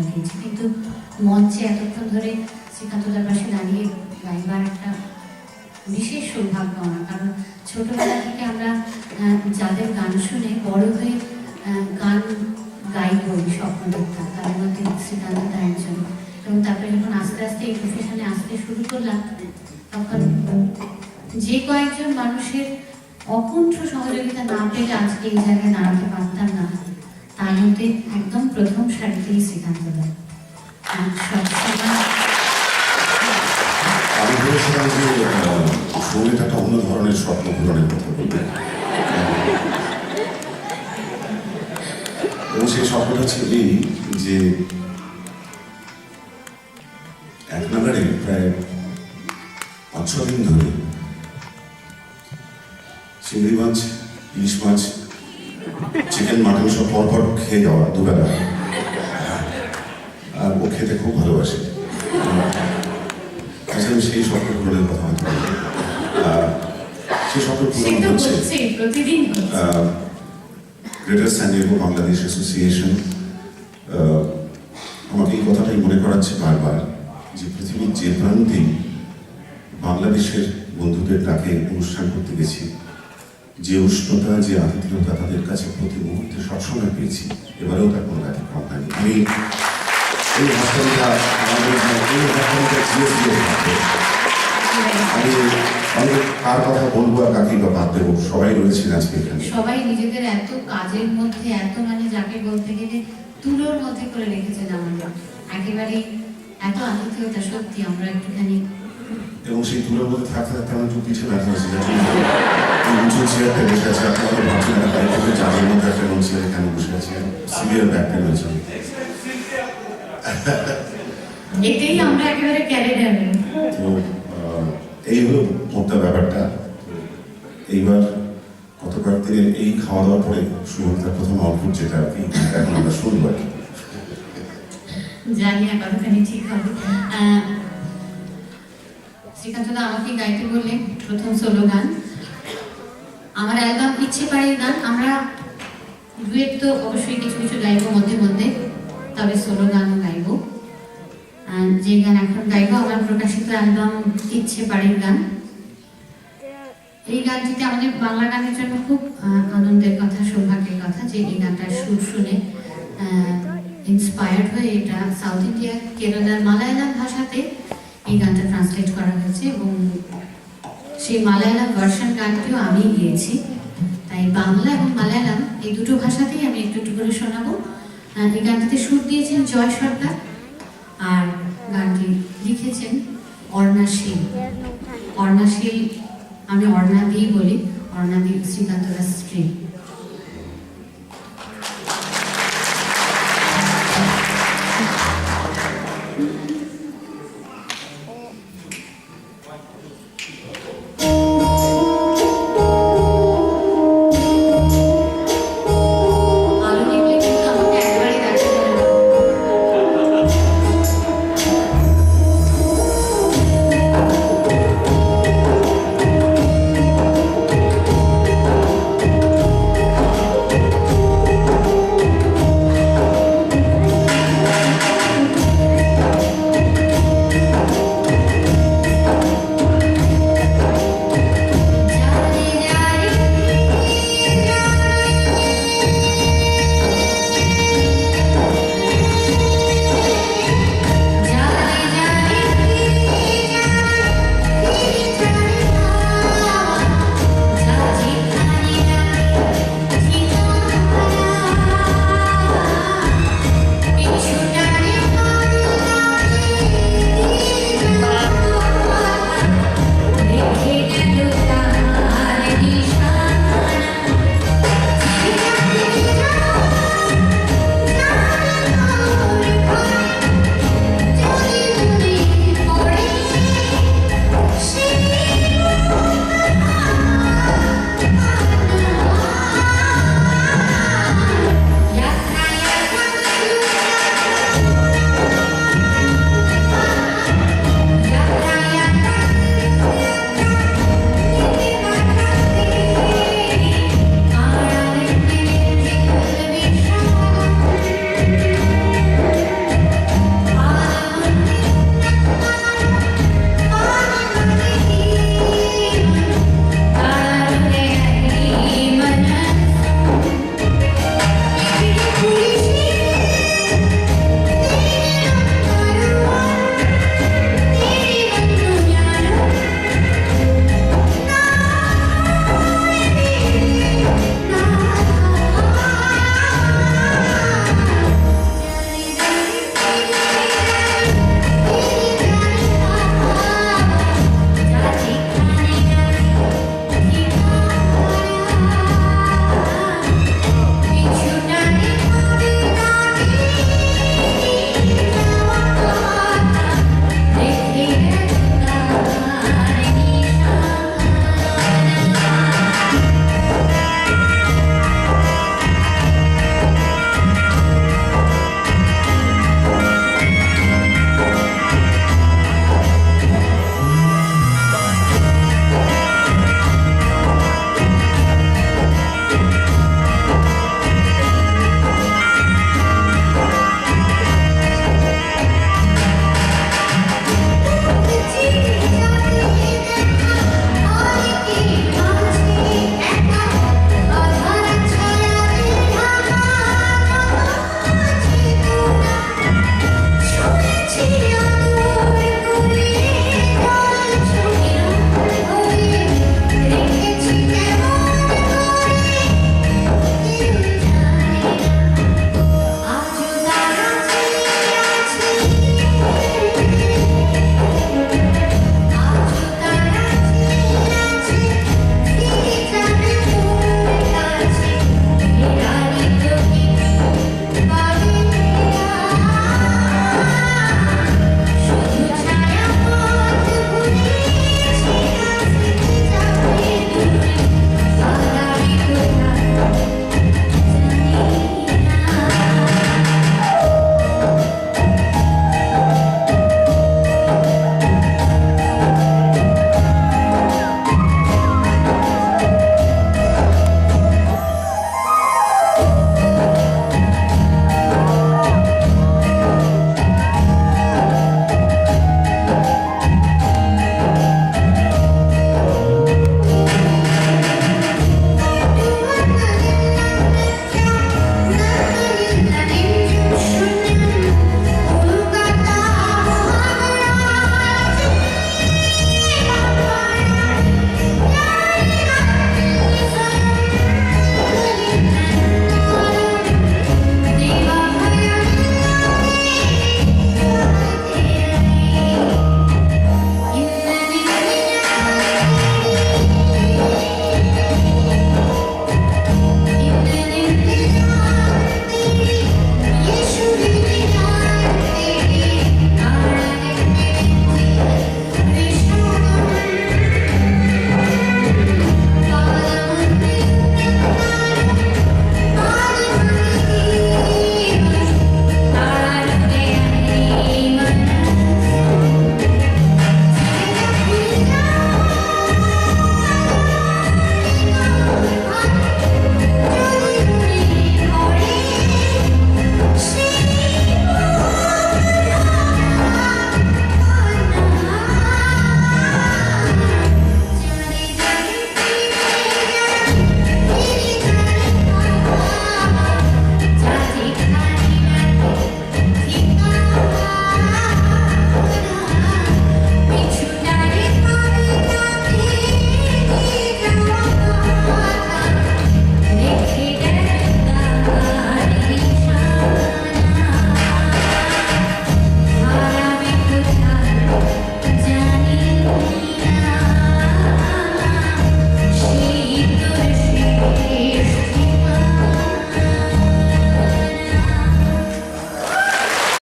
গিয়েছি, কিন্তু মঞ্চে এতক্ষণ ধরে শ্রীকান্তদার পাশে দাঁড়িয়ে গাইবার একটা বিশেষ সৌভাগ্য আমার। কারণ ছোটবেলা থেকে আমরা যাদের গান শুনে বড় হয়ে গান গাইব স্বপ্ন দেখতাম, তার মধ্যে শ্রীকান্তদা একজন। এবং তারপরে যখন আস্তে আস্তে এই প্রফেশনে আসতে শুরু করলাম, তখন যে কয়েকজন মানুষের অকুণ্ঠ সহযোগিতা না পেলে আজকে এই জায়গায় দাঁড়াতে পারতাম না, তার মধ্যে একদম প্রথম সারিতেই শ্রীকান্তদা। আমি ভেবেছিলাম যে সঙ্গীত একটা অন্য ধরনের স্বপ্ন পূরণের কথা বলবে, এবং সেই স্বপ্নটা হচ্ছে এই যে এক নাগারে প্রায় 5-6 দিন ধরে চিংড়ি মাছ, ইলিশ মাছ, চিকেন, মাটন সব পরপর খেয়ে যাওয়া দুবেলা। আর ও খেতে খুব ভালোবাসে। আমি সেই স্বপ্ন পূরণের কথা বলতে পারি। সেই স্বপ্ন পূরণ হচ্ছে Greater San Diego Bangladesh Association আমাকে এই কথাটাই মনে করাচ্ছে বারবার যে পৃথিবীর যে প্রান্তেই বাংলাদেশের বন্ধুদের ডাকে অনুষ্ঠান করতে গেছি, যে উষ্ণতা, যে আতিথেয়তা তাদের কাছে প্রতি মুহূর্তে সবসময় পেয়েছি, এবারেও তার কোনো ব্যতিক্রম হয়নি। আমি এই হাসপাতালটা আমাদের আমি কার কথা বলবো আর কাকে বা বাদ দেবো, সবাই রয়েছেন আজকে এখানে। সবাই নিজেদের এত কাজের মধ্যে এত যাকে বলতে গেলে তুলোর মধ্যে করে রেখেছেন আমাদের, একেবারে এত আতিথেয়তা। সত্যি আমরা একটুখানি, এবং সেই তুলোর মধ্যে থাকতে থাকতে আমার একটু পিছিয়ে ব্যথা হয়েছে। উঁচু চেয়ারটা বসে আছে, আপনারা ভাবছেন একটা গাড়ি থেকে চাঁদের মধ্যে একটা এবং চেয়ার এখানে বসে আছে, সিভিয়ার ব্যাক পেন হয়েছে। এটাই আমরা একেবারে ক্যারে যাবেন। তো এই হলো মোটা ব্যাপারটা। এইবার গত কয়েকদিনের এই খাওয়া দাওয়ার পরে শুভতার প্রথম আউটপুট যেটা আর কি এখন আমরা শুনবো আর কি। জানি না কতখানি ঠিক হবে। শ্রীকান্তদা আমাকে গাইতে বললেন প্রথম সোলো গান, আমার অ্যালবাম ইচ্ছে পারে গান। আমরা ডুয়েট তো অবশ্যই কিছু কিছু গাইবো মধ্যে মধ্যে, তবে সোলো গানও গাইবো। যে গান এখন গাইবো আমার প্রকাশিত অ্যালবাম ইচ্ছে পারে গান। এই গানটিতে আমাদের বাংলা গানের জন্য খুব আনন্দের কথা, সৌভাগ্যের কথা যে এই গানটার সুর শুনে ইন্সপায়ার্ড হয়ে এটা সাউথ ইন্ডিয়া, কেরালার মালায়ালাম ভাষাতে এই গানটা ট্রান্সলেট করা হয়েছে, এবং সেই মালায়ালাম ভার্সন গানটিও আমি গিয়েছি। তাই বাংলা এবং মালায়ালাম এই দুটো ভাষাতেই আমি একটু একটু করে শোনাবো। এই গানটিতে সুর দিয়েছেন জয় সরকার, আর গানটি লিখেছেন অর্ণা শীল। অর্ণা শীল, আমি অর্ণা দিই বলি, অর্ণা দি শ্রীকান্তদার স্ত্রী।